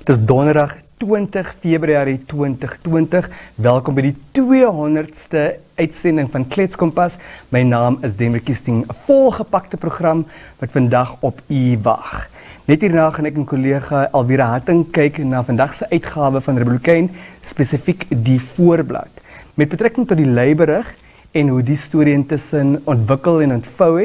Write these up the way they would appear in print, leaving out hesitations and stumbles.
Dit is donderdag 20 Februarie 2020. Welkom by die 200ste uitsending van Kletskompas. My naam is Dawie de Klerk, 'n volgepakte program wat vandag op u wag. Net hierna gaan ek en kollega Alvira Hatting kyk na vandag se uitgawe van Reën, spesifiek die voorblad. Met betrekking tot die leiberig en hoe die storie intussen ontwikkel en ontvou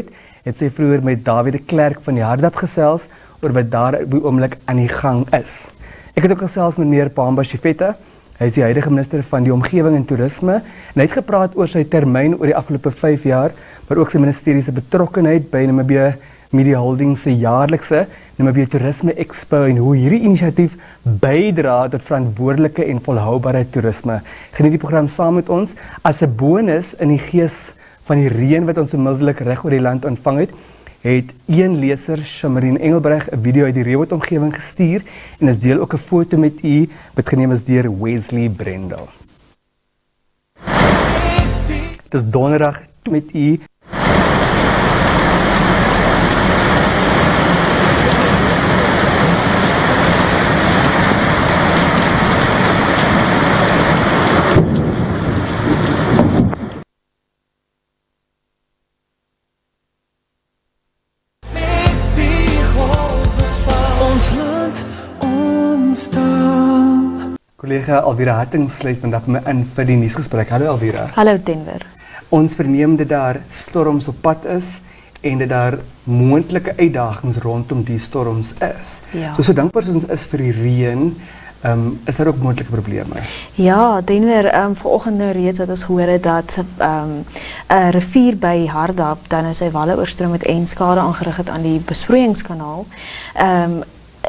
het sy vroeër met Dawie de Klerk van die Hardap gesels oor wat daar op die oomblik aan die gang is. Ek het ook gesels met meneer Pohamba Shifeta. Hy is die huidige minister van die omgewing en toerisme en hy het gepraat oor sy termyn oor die afgelope 5 jaar, maar ook sy ministerie se betrokkenheid by Namibië Media Holdings se jaarlikse Namibië Toerisme Ekspo en hoe hierdie inisiatief bydra tot verantwoordelike en volhoubare toerisme. Geniet die program saam met ons as 'n bonus in die gees van die reën wat ons onmiddellik reg oor die land ontvang het een leser, Shamarine Engelbreg, 'n video uit die Reën omgewing gestuur en is deel ook 'n foto met u wat geneem is deur Wesley Brendel. Dit is donderdag met u. Collega Alvira Hatting sluit vandag met my in vir die nuusgesprek. Hallo Alvira. Hallo Denver. Ons verneem dat daar storms op pad is en dat daar moontlike uitdagings rondom die storms is. Ja. So dankbaar soos ons is vir die reën, is daar ook moontlike probleme. Ja, Denver, vanoggend nou reeds wat ons gehoor het dat 'n rivier by Hardap dan sy walle oorstroom het en skade aangerig het aan die besproeiingskanaal.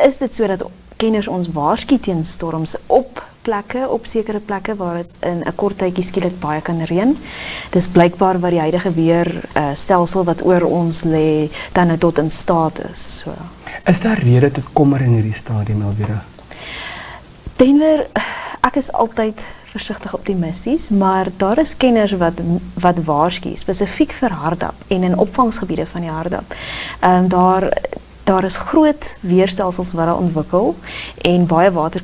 Is dit so dat kenners ons waarsku teen storms op sekere plekke waar dit in 'n kort tydjie skielik baie kan reën. Dis blykbaar wat die huidige weerstelsel wat oor ons lê dan nou tot in staat is. So. Is daar rede tot kommer in hierdie stadium, Alvira? Denver, ek is altyd versigtig optimisties, maar daar is kenners wat waarsku spesifiek vir Hardap en in opvangsgebiede van die Hardap. Daar is groot weerstelsels wat daar ontwikkel en baie water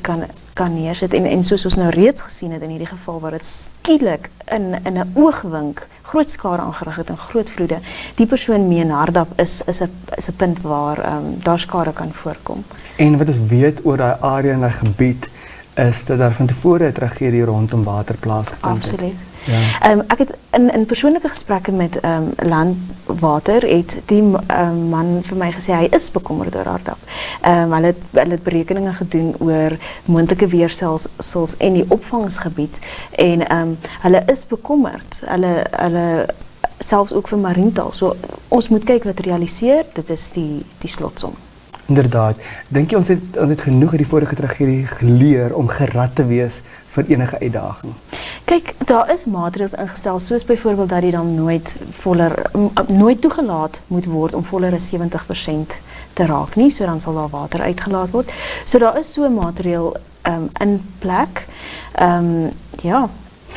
kan neersit en soos ons nou reeds gesien het in hierdie geval waar dit skielik in 'n oogwink groot skade aangerig het en groot vloede. Die persoon meen Hardap is 'n punt waar daar skade kan voorkom. En wat ons weet oor daai area en daai gebied is dat daar van tevore 'n tragedie rondom water plaasgevind het. Absoluut. Ja. Ek het in persoonlike gesprekke met landwater het die man vir my gesê hy is bekommerd oor Hardap. Hulle het berekeninge gedoen oor moontlike weerstelsels en die opvangsgebied en hulle is bekommerd. Hulle selfs ook vir marientaal. So ons moet kyk wat realiseer, dit is die slotsom. Inderdaad. Dink jy ons het genoeg uit die vorige tragedie geleer om gerad te wees vir enige uitdaging? Kyk, daar is maatreëls ingestel, soos byvoorbeeld dat die dam nooit toegelaat moet word om voller as 70% te raak nie, so dan sal daar water uitgelaat word. So daar is so 'n maatreël in plek. Ja.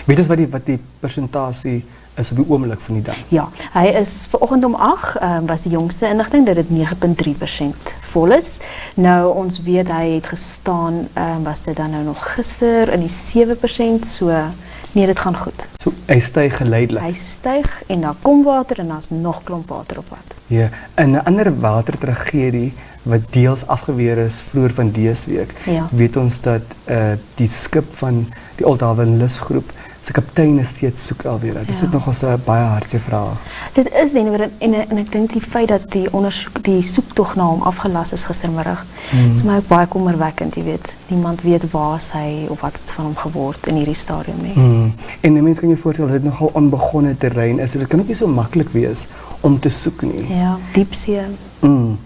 Weet ons wat die persentasie is op die oomblik van die dam? Ja, hy is vanoggend om 8, was die jongste inligting dat dit 9,3% vol is. Nou ons weet hy het gestaan, was dit dan nou nog gister in die 7%, so nee, dit gaan goed. So hy styg geleidelik. Hy styg en daar kom water en daar's nog klomp water op pad. Ja, en 'n ander watertragedie wat deels afgeweer is vroeër van dese week. Ja. Weet ons dat die skip van die Lusgroep se kaptein is steeds soek alweer. Dit is ook nog 'n baie hartseer vraag. Dit is Denver en ek dink die feit dat die soektog na hom afgelas is gistermiddag, is my ook baie kommerwekkend, jy weet. Niemand weet waar hy of wat het van hom geword in hierdie stadium nie. En 'n mens kan jy voorstel dat dit nogal onbegonne terrein is. So dit kan ook nie so maklik wees om te soek nie. Ja, diepsee. En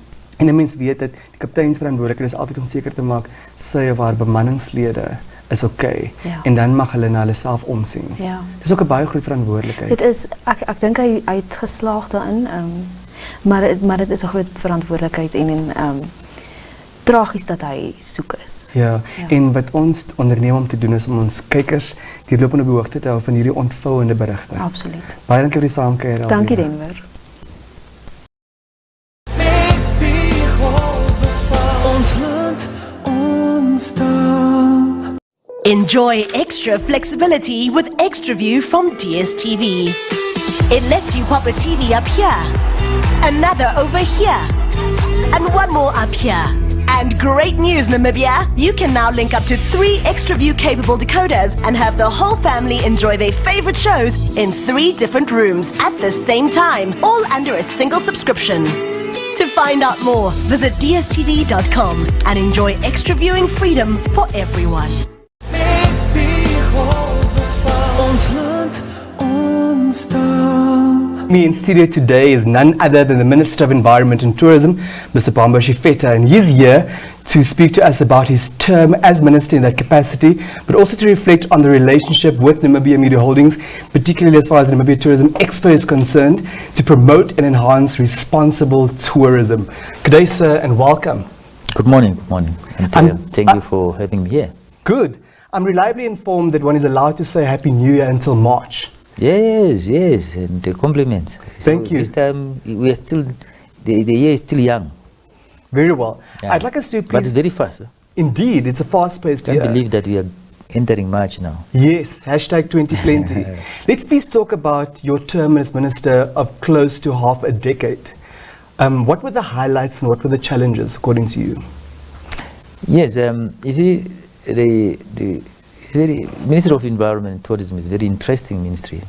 'n mens weet dat die kaptein se verantwoordelikheid is altyd om seker te maak sy of haar bemanningslede is okay. Ja. En dan mag hulle na hulle self omsien. Ja. Dis ook 'n baie groot verantwoordelikheid. Dit is ek dink hy het geslaag daarin, maar dit is 'n groot verantwoordelikheid en tragies dat hy soek is. Ja. En wat ons onderneem om te doen is om ons kykers deurlopend op die hoogte te hou van hierdie ontvouende berigte. Absoluut. Baie dankie vir die saamkuier. Dankie Denver. Ons land, ons taal. Enjoy extra flexibility with Extra View from DSTV. It lets you pop a TV up here, another over here, and one more up here. And great news, Namibia! You can now link up to 3 Extra View capable decoders and have the whole family enjoy their favorite shows in 3 different rooms at the same time, all under a single subscription. To find out more, visit dstv.com and enjoy extra viewing freedom for everyone. Me in studio today is none other than the Minister of Environment and Tourism, Mr. Pohamba Shifeta, and he's here to speak to us about his term as Minister in that capacity, but also to reflect on the relationship with Namibië Media Holdings, particularly as far as the Namibië Tourisme Ekspo is concerned, to promote and enhance responsible tourism. Good day, sir, and welcome. Good morning, good morning. And thank you for having me here. Good. I'm reliably informed that one is allowed to say Happy New Year until March. Yes, and the compliments. Thank you. This time we are still, the year is still young. Very well. Yeah. I'd like us to please... But it's very fast. Huh? Indeed, it's a fast-paced year. I can't believe that we are entering March now. Yes, hashtag 2020. Let's please talk about your term as Minister of close to half a decade. What were the highlights and what were the challenges, according to you? Yes, you see, the Ministry of Environment and Tourism is a very interesting ministry.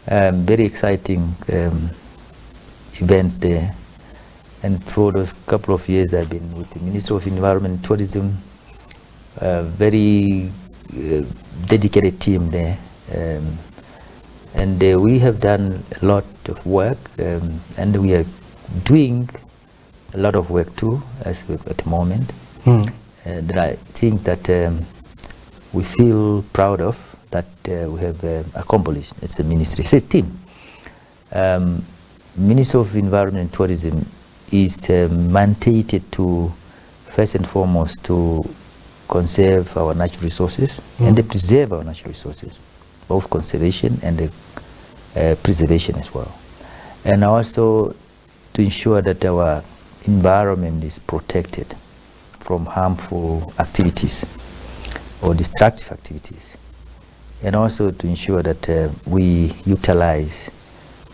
Very exciting events there. And for those couple of years I've been with the Ministry of Environment and Tourism, very dedicated team there. And we have done a lot of work, and we are doing a lot of work too at the moment. There are things that we feel proud of that we have accomplished. It's a ministry, it's a team. Ministry of Environment and Tourism is mandated to, first and foremost, to conserve our natural resources and to preserve our natural resources, both conservation and preservation as well. And also to ensure that our environment is protected from harmful activities or destructive activities, and also to ensure that we utilize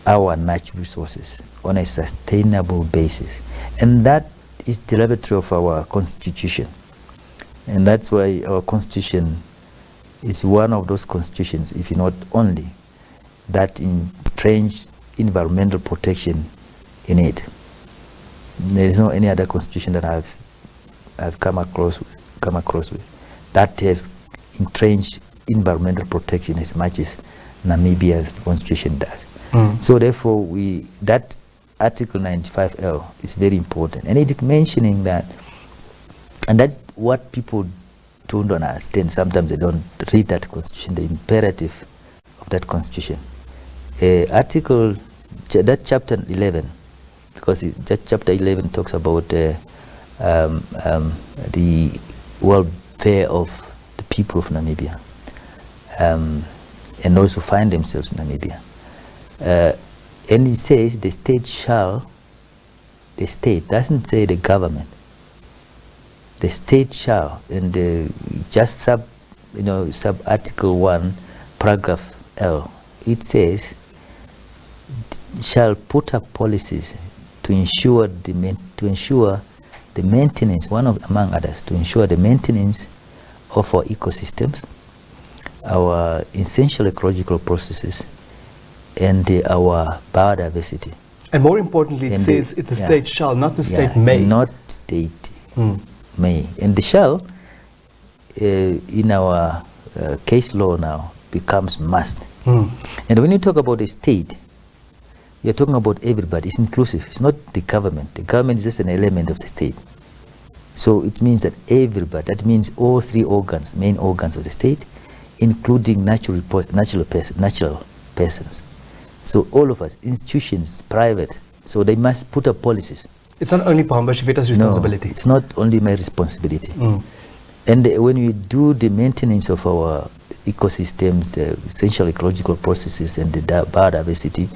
our natural resources on a sustainable basis. And that is the laboratory of our constitution. And that's why our constitution is one of those constitutions, if not only, that entrench environmental protection in it. There is no any other constitution that I've come across with that has entrenched environmental protection as much as Namibia's constitution does. So therefore, that Article 95L is very important, and it's mentioning that, and that's what people don't understand. Sometimes they don't read that constitution, the imperative of that constitution. That chapter 11, because that chapter 11 talks about the welfare of the people of Namibia, and those who find themselves in Namibia. And it says the state doesn't say the government. The state shall, and just sub article 1, paragraph L, it says shall put up policies to ensure the maintenance, among others, to ensure the maintenance of our ecosystems, our essential ecological processes, and our biodiversity. And more importantly, it says the state shall, not the state may. Not state may. And the shall, in our case law now, becomes must. And when you talk about the state, you're talking about everybody. It's inclusive. It's not the government. The government is just an element of the state. So it means that everybody, that means all 3 organs, main organs of the state, including natural persons. So all of us, institutions, private, so they must put up policies. It's not only Pohamba Shifeta's responsibility. No, it's not only my responsibility. And when we do the maintenance of our ecosystems, essential ecological processes and the biodiversity,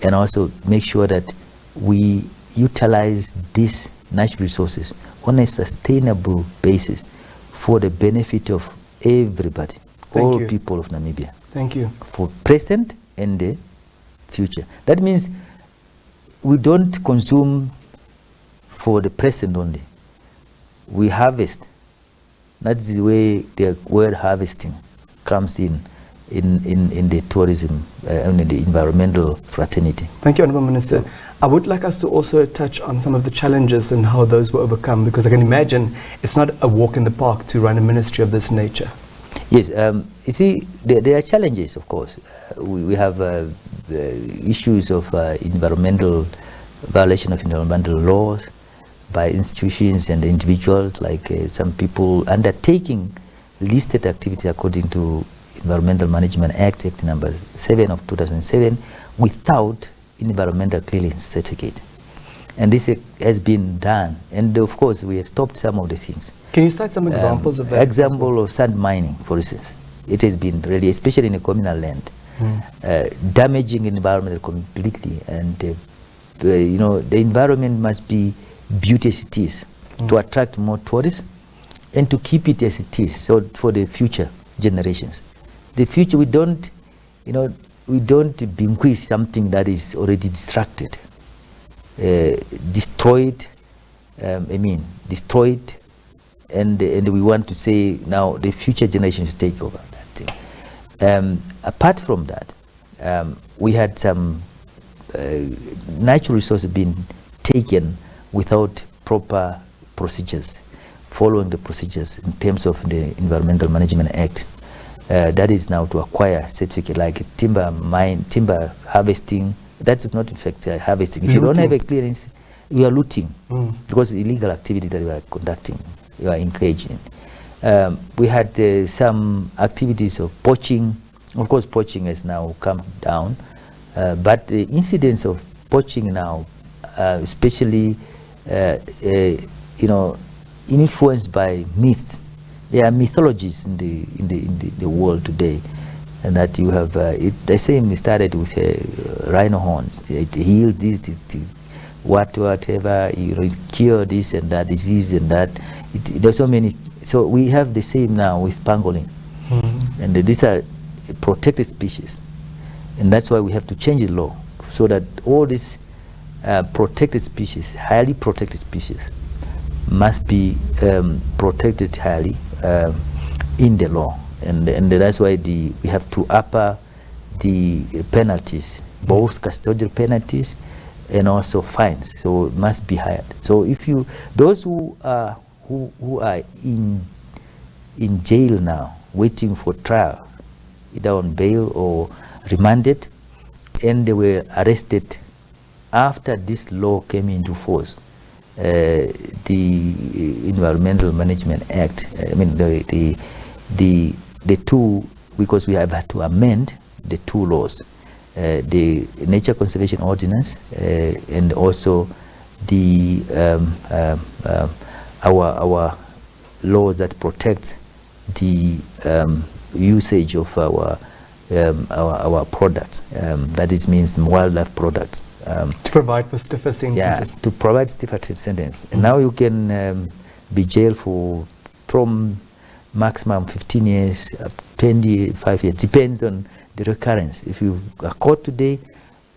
and also make sure that we utilize these natural resources on a sustainable basis for the benefit of everybody, Thank all you. people of Namibia, Thank you. for present and the future. That means we don't consume for the present only. We harvest. That's the way the word harvesting comes in the tourism and in the environmental fraternity. Thank you, Honourable Minister. I would like us to also touch on some of the challenges and how those were overcome, because I can imagine it's not a walk in the park to run a ministry of this nature. Yes, you see, there are challenges, of course. We have issues of environmental violation of environmental laws by institutions and individuals, like some people undertaking listed activity according to Environmental Management Act number 7 of 2007 without environmental clearance certificate. And this has been done, and of course we have stopped some of the things. Can you cite some examples of that? Example of sand mining, for instance. It has been really, especially in the communal land, damaging environment completely. And you know, the environment must be beauty as it is to attract more tourists and to keep it as it is. So for the future generations, the future, we don't, you know, we don't bequeath something that is already distracted, destroyed. Destroyed. And we want to say now the future generations take over that thing. Apart from that, we had some natural resources being taken without proper procedures, following the procedures in terms of the Environmental Management Act. That is now to acquire certificate like timber harvesting. That is not in fact harvesting. If you don't have a clearance, you are looting because illegal activity that you are conducting, you are engaged in. We had some activities of poaching. Of course, poaching has now come down, but the incidence of poaching now, especially you know, influenced by myths. There are mythologies in the world today, and that you have. The same started with rhino horns. It heals this, whatever, you know, it cure this and that disease and that. There's so many. So we have the same now with pangolin, and these are protected species, and that's why we have to change the law so that all these protected species, highly protected species, must be protected highly in the law, and that's why we have to upper the penalties, both custodial penalties and also fines. So it must be higher. So if you, those who are in jail now waiting for trial, either on bail or remanded, and they were arrested after this law came into force, the Environmental Management Act, the two, because we have had to amend the two laws, the Nature Conservation Ordinance and also the our laws that protect the usage of our products. That is means wildlife products. To provide for stiffer sentences. Yeah, to provide stiffer sentences. And now you can be jailed for from maximum 15 years, 25 years, depends on the recurrence. If you are caught today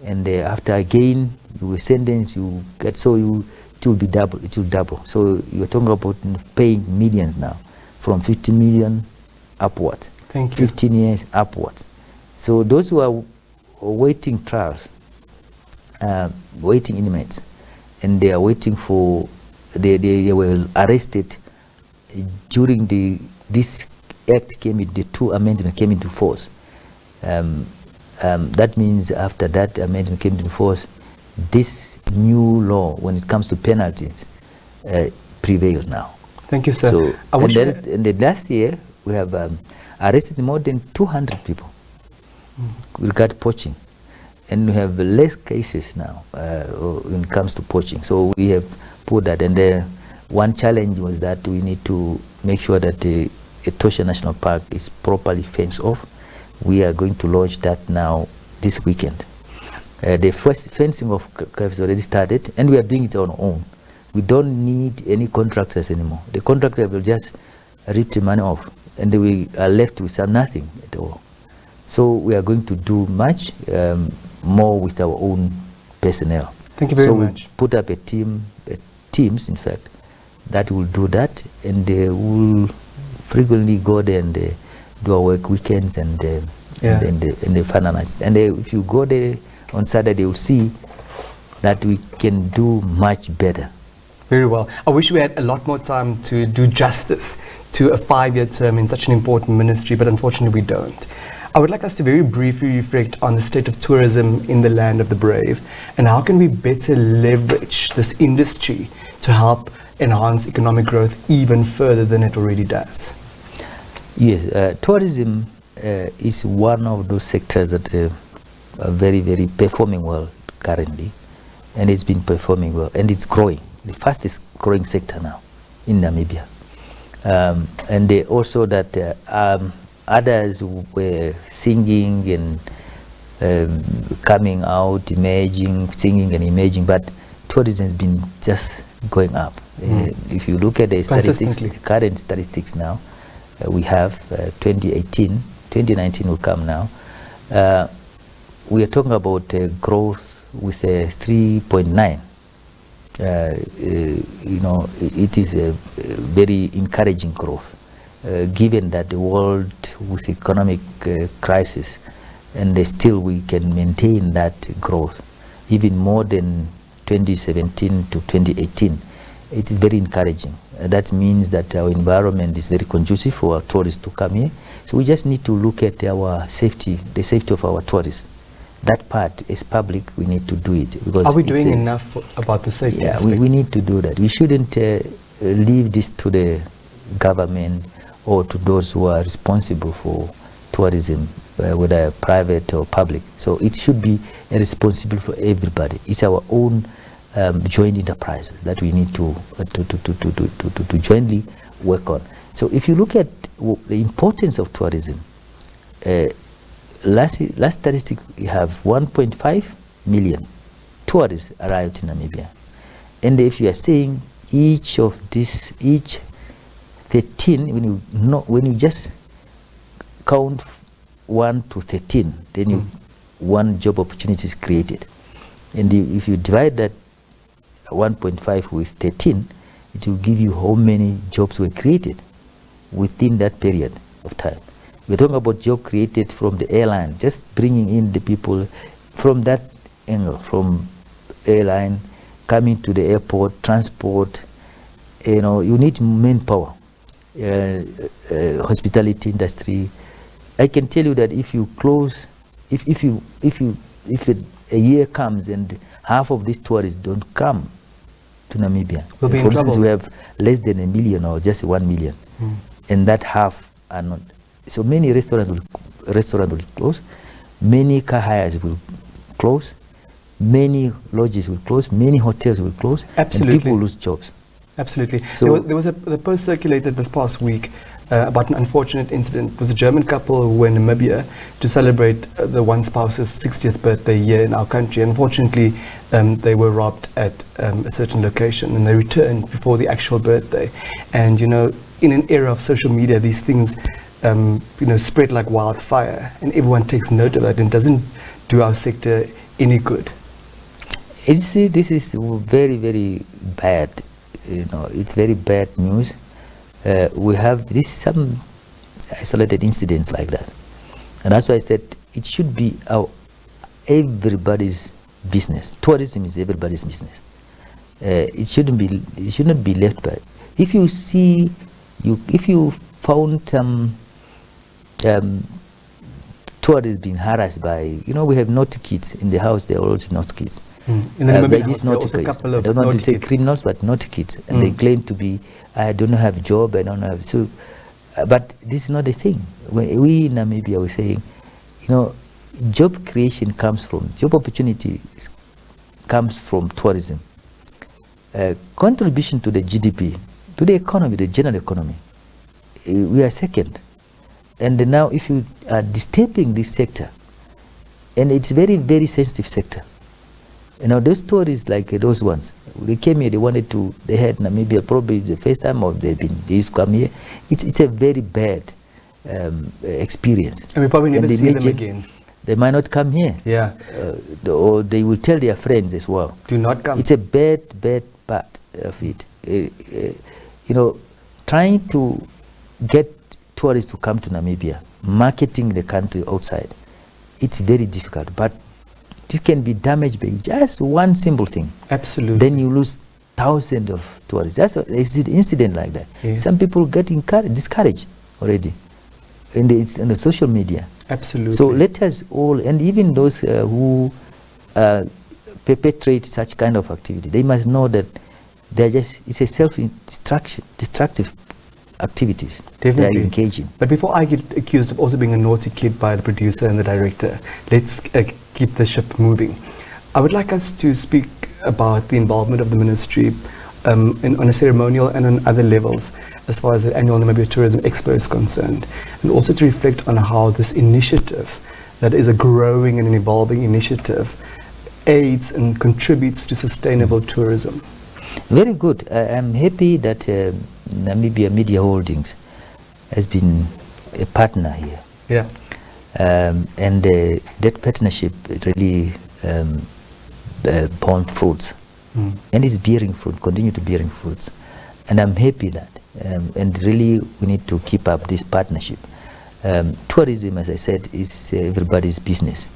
and after again you were sentenced, you get, so it will be double, it will double. So you're talking about paying millions now, from 50 million upward. Thank you. 15 years upward. So those who are waiting trials, waiting inmates, and they are waiting for, they were arrested during this act came in, the two amendments came into force. That means after that amendment came into force, this new law, when it comes to penalties, prevails now. Thank you, sir. So, and the last year we have arrested more than 200 people regarding poaching, and we have less cases now when it comes to poaching. So we have put that, and one challenge was that we need to make sure that the Etosha National Park is properly fenced off. We are going to launch that now this weekend. The first fencing of has already started, and we are doing it on our own. We don't need any contractors anymore. The contractor will just rip the money off, and we are left with nothing at all. So we are going to do much more with our own personnel. Thank you very much. So we put up a teams, in fact, that will do that, and they will frequently go there and do our work weekends and the finalize. And if you go there on Saturday, you'll see that we can do much better. Very well. I wish we had a lot more time to do justice to a 5-year term in such an important ministry, but unfortunately we don't. I would like us to very briefly reflect on the state of tourism in the land of the brave, and how can we better leverage this industry to help enhance economic growth even further than it already does. Yes, tourism is one of those sectors that are very, very performing well currently, and it's been performing well, and it's growing, the fastest growing sector now in Namibia. And also that others were singing and coming out, emerging, singing and emerging, but tourism has been just going up. If you look at the statistics, the current statistics now, we have 2019 will come now. We are talking about growth with 3.9. You know, it is a very encouraging growth, given that the world with economic crisis, and still we can maintain that growth, even more than 2017 to 2018. It is very encouraging. That means that our environment is very conducive for our tourists to come here. So we just need to look at our safety, the safety of our tourists. That part is public, we need to do it. Because are we doing enough about the safety aspect? Yeah, we need to do that. We shouldn't leave this to the government or to those who are responsible for tourism, whether private or public. So it should be a responsibility for everybody. It's our own joint enterprises that we need to jointly work on. So if you look at the importance of tourism, last statistic, we have 1.5 million tourists arrived in Namibia. And if you are saying each 13, when you just count 1 to 13, then one job opportunity is created. And if you divide that 1.5 with 13, it will give you how many jobs were created within that period of time. We're talking about job created from the airline, just bringing in the people from that angle, from airline, coming to the airport, transport. You know, you need manpower, hospitality industry. I can tell you that if you close, if a year comes and half of these tourists don't come to Namibia, we'll be for in instance, trouble. we have less than 1 million or just 1 million, and that half are not. So many restaurants will close, many car hires will close, many lodges will close, many hotels will close, Absolutely. and people will lose jobs. Absolutely. So there was a post circulated this past week about an unfortunate incident. It was a German couple who were in Namibia to celebrate the one spouse's 60th birthday here in our country. Unfortunately, they were robbed at a certain location, and they returned before the actual birthday. And, you know, in an era of social media, these things, you know, spread like wildfire, and everyone takes note of that, and doesn't do our sector any good. This is very, very bad. You know, it's very bad news. We have some isolated incidents like that, and that's why I said it should be everybody's business. Tourism is everybody's business. It shouldn't be left by. If you see, if you found tourists being harassed by, you know, we have naughty kids in the house. They are also naughty kids. In the Namibian these house, there are naughty also a kids. couple of I don't want naughty to say kids. criminals, but naughty kids, and they claim to be, I don't have a job, I don't have, so, but this is not the thing. When we in Namibia, we're saying, you know, job creation comes from, job opportunity comes from tourism. Contribution to the GDP, to the economy, the general economy, we are second. And now if you are disturbing this sector, and it's very, very sensitive sector. You know, those stories like those ones, they came here, they had Namibia probably the first time, or they used to come here. It's a very bad. experience. And we probably never And they see may them gen- again. They might not come here. Yeah. Or they will tell their friends as well. Do not come. It's a bad part of it. You know, trying to get tourists to come to Namibia, marketing the country outside, it's very difficult. But this can be damaged by just one simple thing. Absolutely. Then you lose thousands of tourists. That's an incident like that. Yes. Some people get discouraged already in the social media. Absolutely. So let us all, and even those who perpetrate such kind of activity, they must know that it's a self-destructive activities they are Definitely. engaging. But before I get accused of also being a naughty kid by the producer and the director, let's keep the ship moving. I would like us to speak about the involvement of the ministry on a ceremonial and on other levels as far as the annual Namibië Tourisme Ekspo is concerned, and also to reflect on how this initiative, that is a growing and an evolving initiative, aids and contributes to sustainable tourism. Very good. I'm happy that Namibia Media Holdings has been a partner here. Yeah. And that partnership really borne fruits. And it's bearing fruit, continue to bearing fruits. And I'm happy that. And really we need to keep up this partnership. Tourism, as I said, is everybody's business.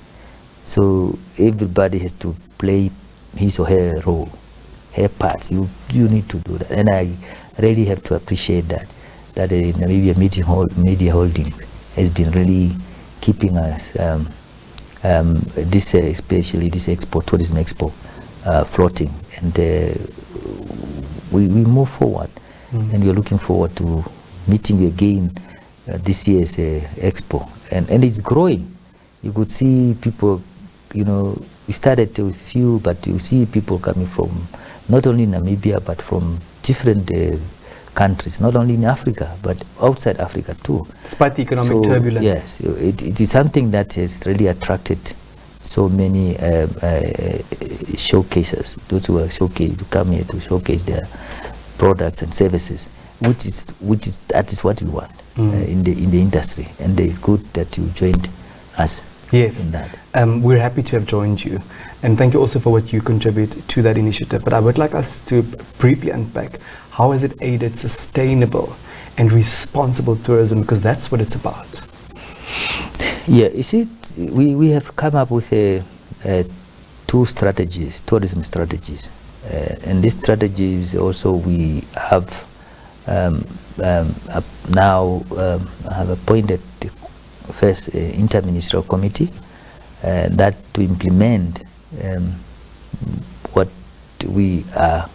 So everybody has to play his or her role, her part. You need to do that. And I really have to appreciate that the Namibia Media Holding has been really keeping us, especially this Expo, Tourism Expo, floating. And we move forward. And we're looking forward to meeting you again this year's Expo. And it's growing. You could see people, you know, we started with few, but you see people coming from not only Namibia, but from different countries, not only in Africa, but outside Africa too. Despite the economic turbulence. Yes, it is something that has really attracted so many showcases, those who are showcased to come here to showcase their products and services, which is that is what we want in the industry, and it's good that you joined us. Yes, in that. We're happy to have joined you, and thank you also for what you contribute to that initiative. But I would like us to briefly unpack how has it aided sustainable and responsible tourism, because that's what it's about. Yeah, you see, we have come up with two strategies, tourism strategies. And these strategies also we have now have appointed first interministerial committee that to implement what we are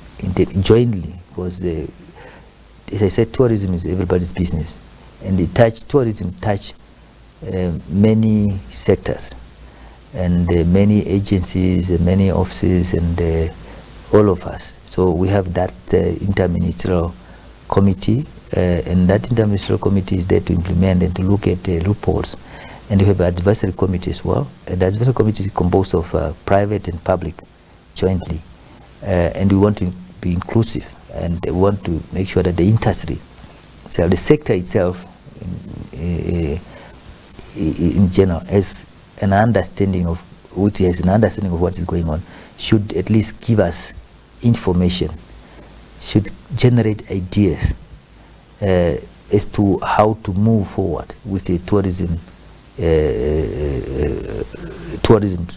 jointly, because as I said, tourism is everybody's business, and tourism touch many sectors and many agencies and many offices and all of us. So we have that interministerial committee, and that interministerial committee is there to implement and to look at loopholes. And we have an advisory committee as well. And the advisory committee is composed of private and public jointly. And we want to be inclusive, and we want to make sure that the industry, so the sector itself in general has an understanding of what is going on, should at least give us information, should generate ideas as to how to move forward with the tourism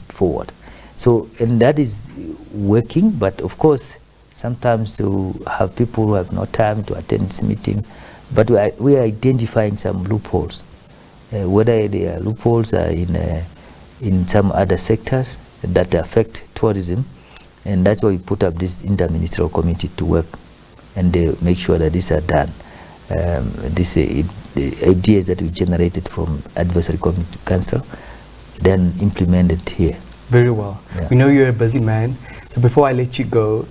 forward. So, and that is working, but of course sometimes you have people who have no time to attend this meeting, but we are identifying some loopholes, whether the loopholes are in some other sectors that affect tourism, and that's why we put up this interministerial committee to work and make sure that these are done. The ideas that we generated from advisory council, then implemented here. Very well. Yeah. We know you're a busy man, so before I let you go,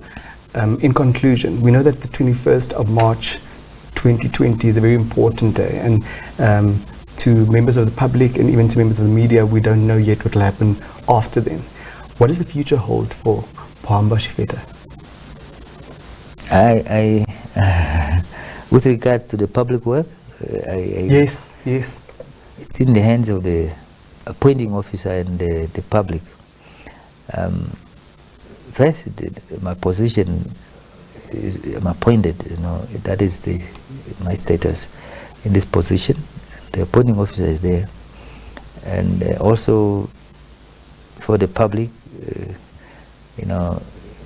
in conclusion, we know that the 21st of March 2020 is a very important day, and to members of the public and even to members of the media, we don't know yet what will happen after then. What does the future hold for Pohamba Shifeta? With regards to the public work, Yes, yes. It's in the hands of the appointing officer and the public. First, my position is I'm appointed. That is my status in this position. The appointing officer is there, and also for the public,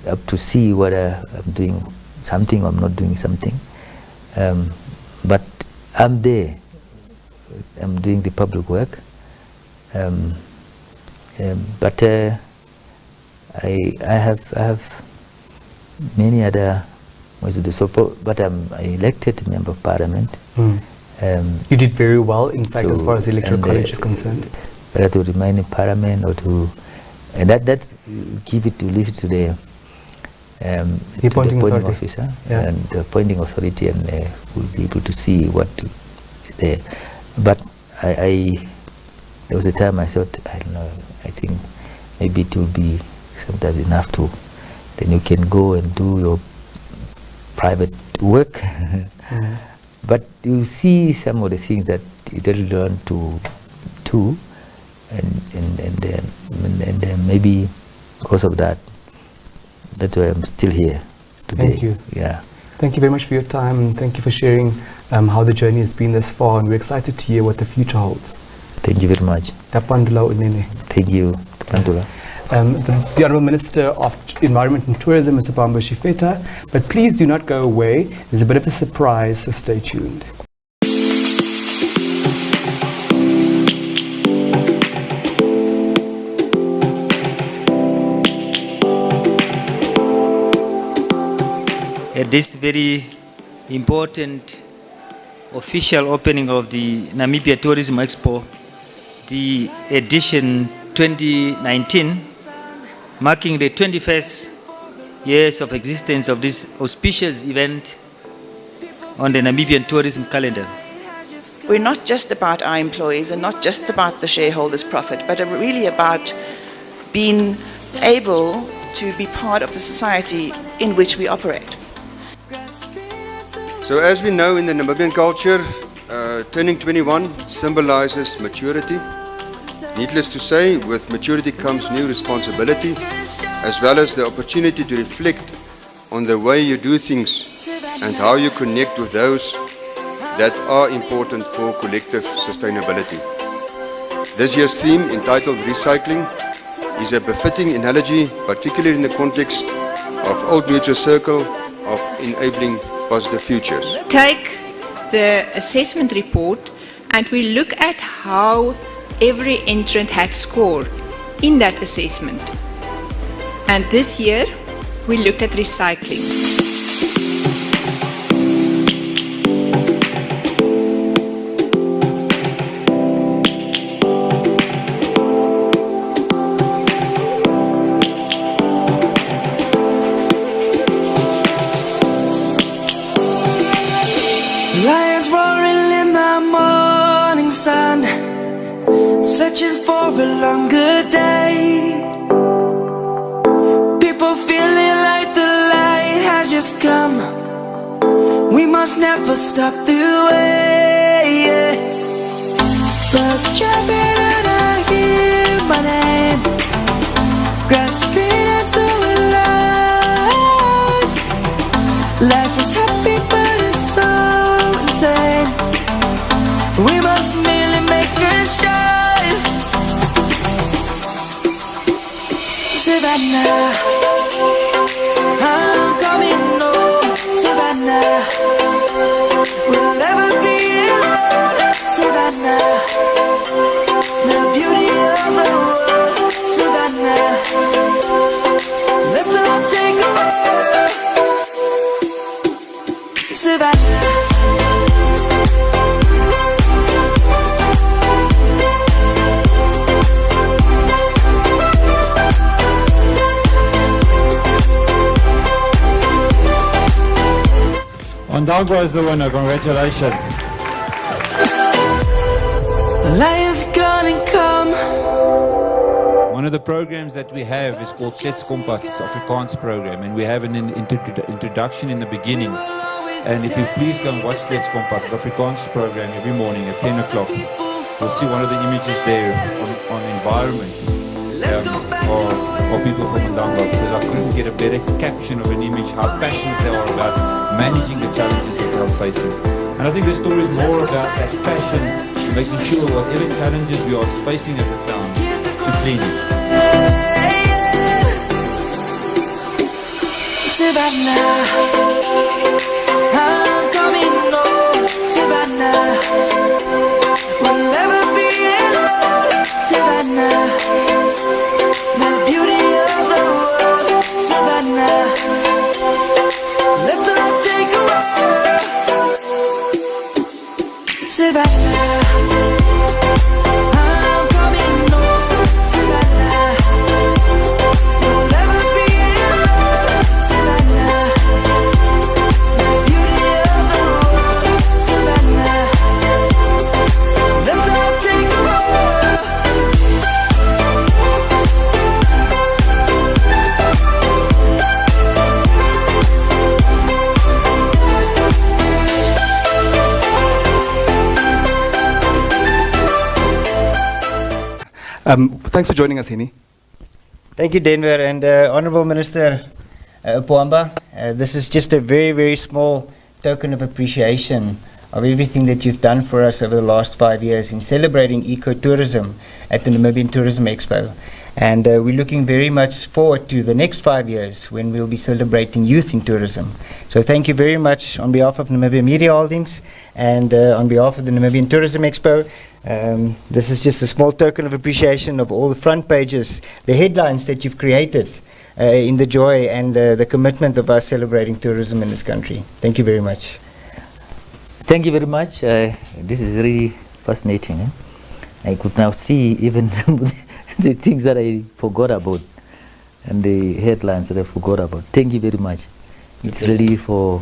up to see whether I'm doing something or I'm not doing something. But I'm there. I'm doing the public work. But I have many other ways to do so. But I'm an elected member of parliament. You did very well, in fact, as far as the electoral college is concerned. Whether to remain in parliament or to, and that's leave it to the appointing officer and the appointing authority, and we'll be able to see what is there. But there was a time I thought, I don't know, I think maybe it will be sometimes enough to, then you can go and do your private work. But you see some of the things that you don't learn to do, and then maybe because of that, that's why I'm still here today. Thank you. Yeah. Thank you very much for your time, and thank you for sharing how the journey has been thus far, and we're excited to hear what the future holds. Thank you very much. Tapandula Unene. Thank you. Tapandula. The Honourable Minister of Environment and Tourism, Mr. Pohamba Shifeta, but please do not go away. There's a bit of a surprise, so stay tuned. At this very important official opening of the Namibië Toerisme Ekspo, the edition 2019, marking the 21st years of existence of this auspicious event on the Namibian tourism calendar. We're not just about our employees and not just about the shareholders' profit, but really about being able to be part of the society in which we operate. So as we know in the Namibian culture, turning 21 symbolizes maturity. Needless to say, with maturity comes new responsibility, as well as the opportunity to reflect on the way you do things and how you connect with those that are important for collective sustainability. This year's theme, entitled Recycling, is a befitting analogy, particularly in the context of Old Mutual Circle of enabling positive futures. Take the assessment report and we look at how every entrant had scored in that assessment. And this year we looked at recycling. Lions roaring in the morning sun, searching for a longer day. People feeling like the light has just come. We must never stop the way. Birds jumping and I hear my name, grasping into life. Life is happy but it's so insane. We must merely make a start. Savannah, I'm coming home. Savannah, we'll never be alone. Savannah, the beauty of the world. Savannah, let's all take a ride. Savannah. Vandag was the winner, congratulations. The lion's gonna come. One of the programs that we have is called Kletskompas, it's an Afrikaans program, and we have an introduction in the beginning. And if you please go and watch Kletskompas, the Afrikaans program every morning at 10 o'clock, you'll see one of the images there on environment or people from Ndanga, because I couldn't get a better caption of an image, how passionate they are about managing the challenges that they are facing. And I think the story is more about that passion, making sure whatever challenges we are facing as a town, to clean it. Savannah, I'm coming home. Savannah, we'll never be alone. Savannah, the beauty of the world. Savannah, let's all take a walk. Savannah, I'm coming home. Savannah, we'll never be alone. Savannah, the beauty of the world. Savannah, let's all take a walk. Thanks for joining us, Henny. Thank you, Denver, and Honourable Minister Pohamba. This is just a very, very small token of appreciation of everything that you've done for us over the last 5 years in celebrating ecotourism at the Namibian Tourisme Ekspo. And we're looking very much forward to the next 5 years when we'll be celebrating youth in tourism. So thank you very much on behalf of Namibia Media Holdings and on behalf of the Namibian Tourisme Ekspo. This is just a small token of appreciation of all the front pages, the headlines that you've created in the joy and the commitment of us celebrating tourism in this country. Thank you very much. Thank you very much. This is really fascinating. I could now see even the things that I forgot about and the headlines that I forgot about. Thank you very much. It's really for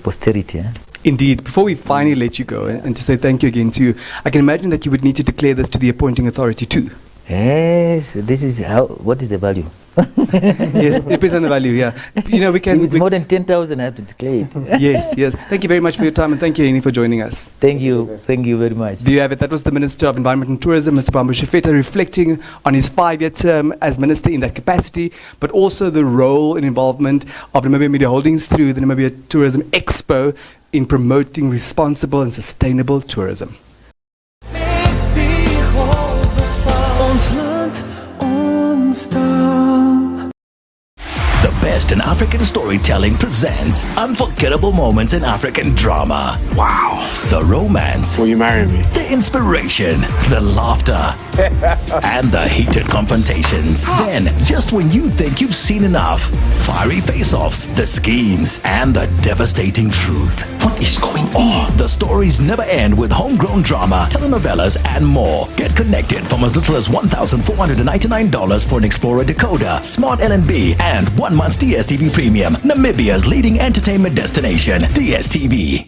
posterity. Indeed. Before we finally let you go and to say thank you again to you, I can imagine that you would need to declare this to the appointing authority too. Yes, this is how. What is the value? Yes, it depends on the value. Yeah, you know we can. If it's more than 10,000, I have to declare it. Yes, yes. Thank you very much for your time and thank you, Henny, for joining us. Thank you very much. There you have it. That was the Minister of Environment and Tourism, Mr. Pohamba Shifeta, reflecting on his 5-year term as Minister in that capacity, but also the role and involvement of Namibian Media Holdings through the Namibië Toerisme Ekspo in promoting responsible and sustainable tourism. The Best in African Storytelling presents unforgettable moments in African drama. Wow. The romance. Will you marry me? The inspiration. The laughter. And the heated confrontations. Then, just when you think you've seen enough, fiery face-offs, the schemes, and the devastating truth. What is going on? The stories never end with homegrown drama, telenovelas, and more. Get connected from as little as $1,499 for an Explorer decoder, Smart LNB, and 1 month's DSTV Premium, Namibia's leading entertainment destination, DSTV.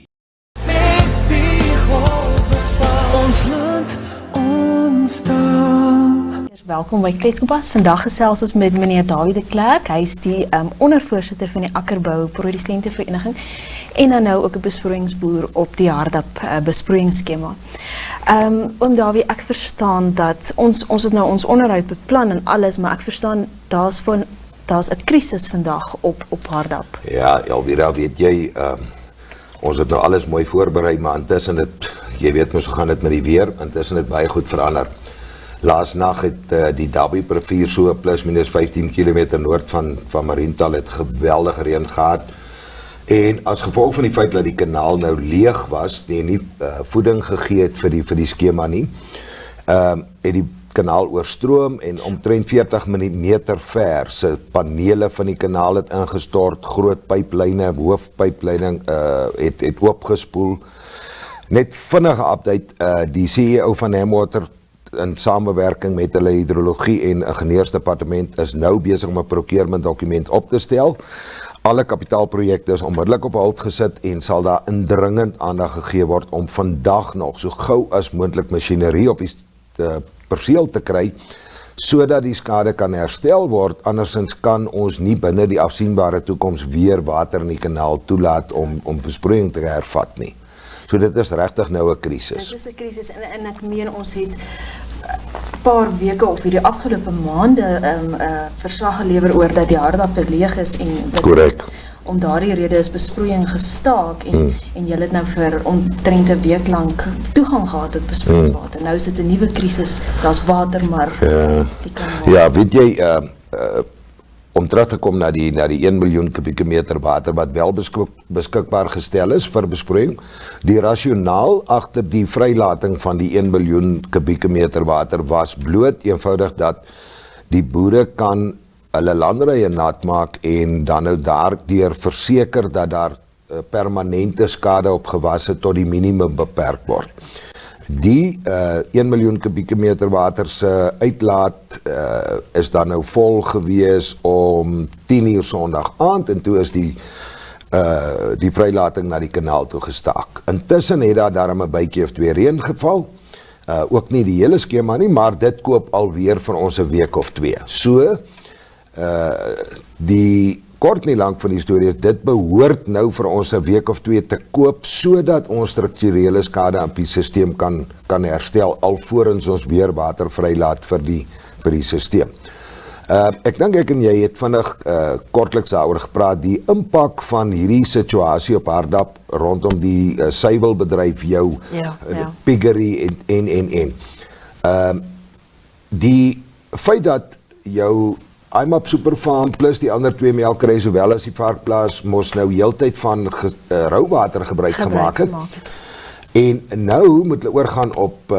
Welkom by Kletskompas. Vandag gesels ons met meneer Dawie de Klerk. Hy is die ondervoorsitter van die Akkerbou Produsentenvereniging en dan nou ook 'n besproeiingsboer op die Hardap besproeiingsskema. Oom Dawie, ek verstaan dat ons het nou ons onderhoud beplan en alles, maar ek verstaan daar's 'n krisis vandag op Hardap. Ja, Elvira, weet jy, ons het nou alles mooi voorberei, maar intussen jy weet mos, hoe gaan dit met die weer, intussen het baie goed verander. Laas nag het die Dawie rivier so plus minus 15 km noord van Mariental het geweldige reën gehad. En as gevolg van die feit dat die kanaal nou leeg was, nie voeding gegee het vir die skema nie, het die kanaal oorstroom en omtrent 40 meter ver se panele van die kanaal het ingestort, groot pyplyne, hoofpyplyne het oopgespoel. Net vinnige update, die CEO van Hamwater in samewerking met hulle hidrologie en ingenieursdepartement is nou besig om 'n procurement dokument op te stel. Alle kapitaalprojekte is onmiddellik op hold gesit en sal daar indringend aandag gegee word om vandag nog so gou as moontlik masjinerie op die perseel te kry, sodat die skade kan herstel word, andersins kan ons nie binne die afsienbare toekoms weer water in die kanaal toelaat om besproeiing te hervat nie. So dit is regtig nou 'n krisis. Dit is 'n krisis en ek meen ons het 'n paar weke of hierdie afgelope maande verslag gelewer oor dat die Hardap leeg is en Korrek. Om daardie rede is besproeiing gestaak en julle het nou vir omtrent 'n week lank toegang gehad tot besproeiingswater. Nou is dit 'n nuwe krisis. Daar's water maar die kan ja, weet jy om terug te kom na die 1 miljoen kubieke meter water wat wel beskikbaar gestel is vir besproeiing. Die rasionaal agter die vrylating van die 1 miljoen kubieke meter water was bloot eenvoudig dat die boere kan hulle landerye nat maak en dan nou daardeur verseker dat daar permanente skade op gewasse tot die minimum beperk word. Die 1 miljoen kubieke meter water se uitlaat is dan nou vol gewees om 10:00 Sondag aand en toe is die vrylating na die kanaal toe gestaak. Intussen het daar darm 'n bytjie of 2 reën geval. Ook nie die hele skema nie, maar dit koop alweer vir ons 'n week of 2. So die kort nie lank van die storie is, dit behoort nou vir ons 'n week of 2 te koop, sodat ons strukturele skade op die stelsel kan herstel, alvorens ons weer water vrylaat vir die stelsel. Ek dink ek en jy het vinnig kortliks daaroor gepraat, die impak van hierdie situasie op Hardap rondom die suiwelbedryf, jou piggery en die feit dat jou IMAP Superfarm plus die ander 2 melkry sowel as die varkplaas mos nou heeltyd van rouwater gebruik gemaak het. En nou moet hulle oorgaan op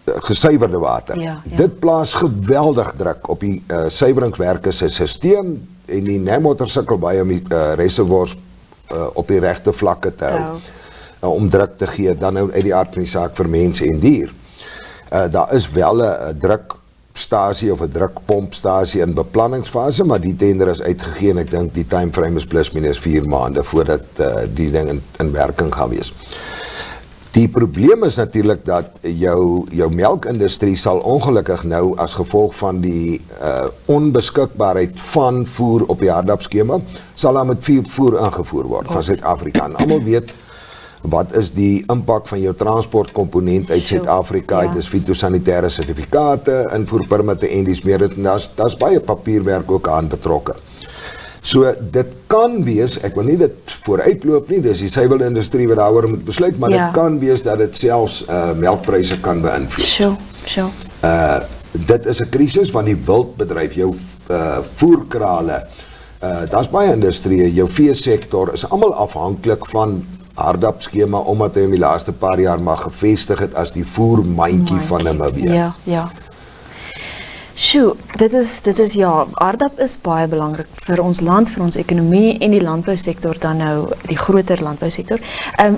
gesuiwerde water. Dit plaas geweldig druk op die suiweringswerke se stelsel en die Nemmotter sukkel baie om die reservoirs op die regte vlakke te hou om druk te gee, dan nou uit die aard van die saak vir mense en dier. Daar is wel 'n drukstasie of 'n drukpompstasie in beplanningsfase, maar die tender is uitgegee en ek dink die timeframe is plus minus 4 maande voordat die ding in werking gaan wees. Die probleem is natuurlik dat jou melkindustrie sal ongelukkig nou as gevolg van die onbeskikbaarheid van voer op die Hardap skema, sal daar met voer ingevoer word van Suid-Afrika. En almal weet wat is die impak van jou transportkomponent uit Suid-Afrika, dit is fitosanitêre sertifikate, invoerpermitte en dis meer, daar's baie papierwerk ook aan betrokke. So dit kan wees, ek wil nie dit vooruitloop nie, dis die suiwelindustrie wat daaroor moet besluit, maar dit kan wees dat dit selfs melkpryse kan beïnvloed. Dit is 'n krisis want die wildbedryf, jou voerkrale, daar's baie industrieë, jou veesektor is almal afhanklik van Hardap skema omdat hy in die laaste paar jaar maar gevestig het as die voermandjie van Namibië. Sjoe, dit is Hardap is baie belangrik vir ons land, vir ons ekonomie en die landbousektor dan nou, die groter landbousektor.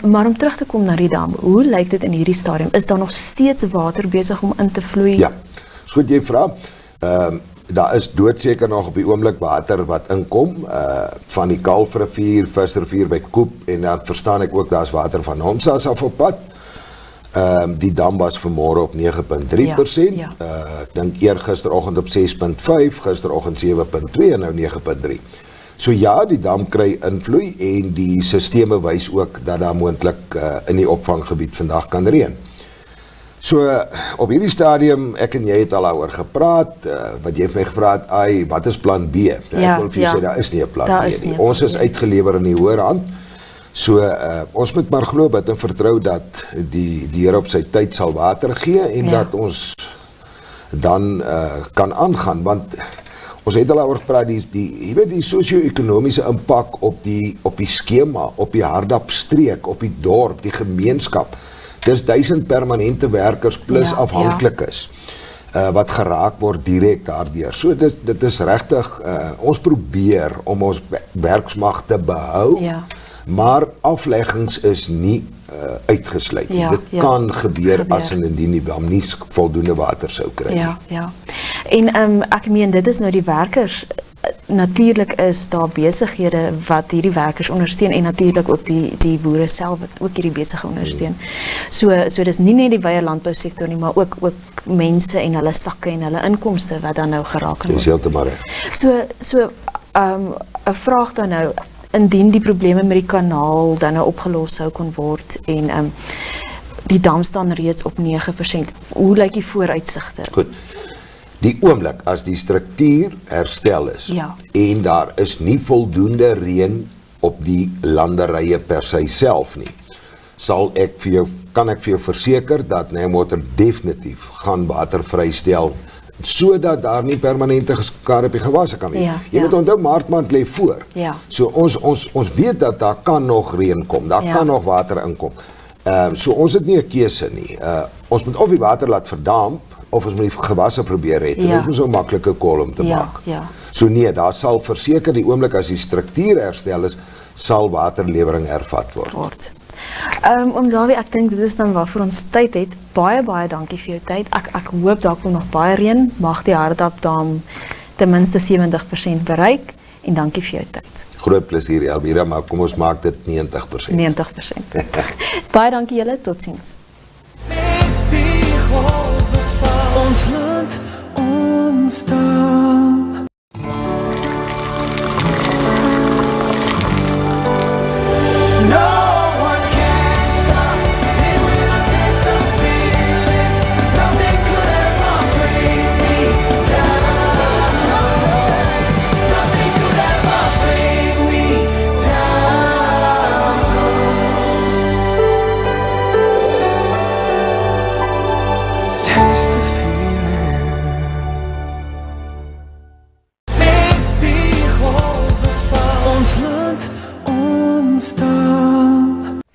Maar om terug te kom na die dam, hoe lyk dit in hierdie stadium? Is daar nog steeds water besig om in te vloei? Ja, so jy vra, daar is doodseker nog op die oomblik water wat inkom, van die Kalfrivier, Visrivier by Koep, en dan verstaan ek ook, daar is water van Homsas af op pad. Die dam was vanmôre op 9.3%, ek dink eergisteroggend op 6.5, gisteroggend 7.2 en nou 9.3. So ja, die dam kry invloei en die sisteme wys ook dat daar moontlik in die opvanggebied vandag kan reën. So op hierdie stadium, ek en jy het al daaroor gepraat, wat jy vir my gevra het, wat is plan B? Ek wil vir jou sê, daar is nie 'n plan B nie. Ons is uitgelewer in die hoër hand. So ons moet maar glo bid en vertrou dat die Here op sy tyd sal water gee en dat ons dan kan aangaan, want ons het al daaroor gepraat, die sosio-ekonomiese impak op die skema, op die Hardap streek, op die dorp, die gemeenskap. Dis 1000 permanente werkers plus afhanklikes wat geraak word direk daardeur. So dit is regtig, ons probeer om ons werksmag te behou, maar afleggings is nie uitgesluit. Dit kan gebeur as en indien die dam nie voldoende water sou kry. En ek meen, dit is nou die werkers natuurlik is daar besighede wat hierdie werkers ondersteun en natuurlik ook die boere self wat ook hierdie besigheid ondersteun. So dis nie net die wye landbousektor nie, maar ook mense en hulle sakke en hulle inkomste wat dan nou geraak word. Dis heeltemal reg. So 'n vraag dan nou, indien die probleme met die kanaal dan nou opgelos sou kon word en die dam staan reeds op 9%. Hoe lyk die vooruitsigte? Goed. Die oomblik as die struktuur herstel is en daar is nie voldoende reën op die landerye per sy self nie, kan ek vir jou verseker dat Namibië definitief gaan water vrystel sodat daar nie permanente skade op die gewasse kan wees. Jy moet onthou Maart maand lê voor. So ons weet dat daar kan nog reën kom, daar kan nog water inkom. So ons het nie 'n keuse nie. Ons moet of die water laat verdamp of ons moet die gewasse probeer red. Dit is so 'n maklike call om te maak. So nee, daar sal verseker die oomblik as die struktuur herstel is, sal waterlewering hervat word. Om Dawie, ek dink dit is dan waarvoor ons tyd het. Baie dankie vir jou tyd. Ek hoop daar kom nog baie reën. Mag die Hardap dam ten minste 70% bereik en dankie vir jou tyd. Groot plesier Elvira, maar kom ons maak dit 90%. 90%. Baie dankie julle, totsiens. Ons land ontstaan.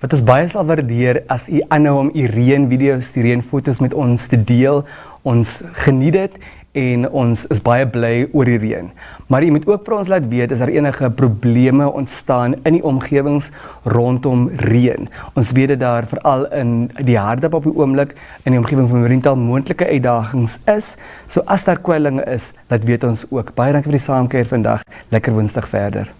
Wat ons baie sal waardeer as u aanhou om u reënvideo's, die reënfoto's met ons te deel. Ons geniet dit en ons is baie bly oor die reën. Maar u moet ook vir ons laat weet as daar enige probleme ontstaan in die omgewings rondom reën. Ons weet dat daar veral in die Hardap op die oomblik in die omgewing van Mariental moontlike uitdagings is. So as daar kwellinge is, laat weet ons ook. Baie dankie vir die saamkuier vandag. Lekker Woensdag verder.